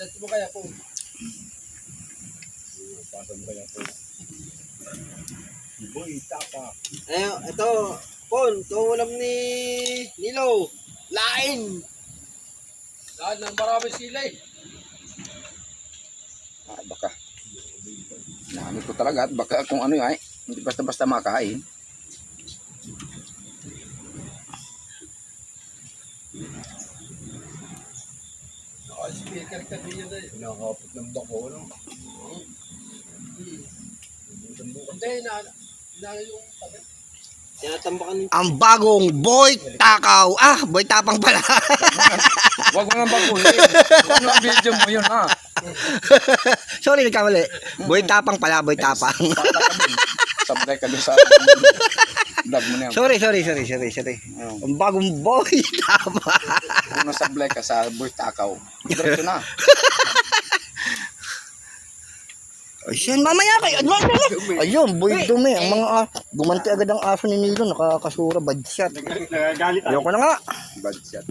Chat mo kaya po. Pasan mo kaya po. Boy, tapa. Ayun, ito. Pon, ito ulam ni Nilo. Lain. Lahat ng maraming silay. Baka. Nahanap ko talaga at baka kung ano ay, hindi basta-basta makain. Speaker ka din yun eh. Nakakapit ng bako, no? Hindi, yung tabi. Tinatambakan ng Ang bagong Boy Takaw. Boy Tapang pala. Huwag mo nang baguhin. Huwag mo video mo yun ha. Sorry, nagkamali. Boy Tapang pala, Boy Tapang. Sabay ka doon sa vlog mo na yan. Sorry. Ang bagong Boy Tapang. Kung nasablay ka sa Boy Takaw, diretso na. Ay, siyan, mamaya kayo. Ayun, Boy Dumi. Ang mga gumanti agad ang aso ni Nilo. Nakakasura, bad shot. Nagagalit Ayoko na nga. Bad shot.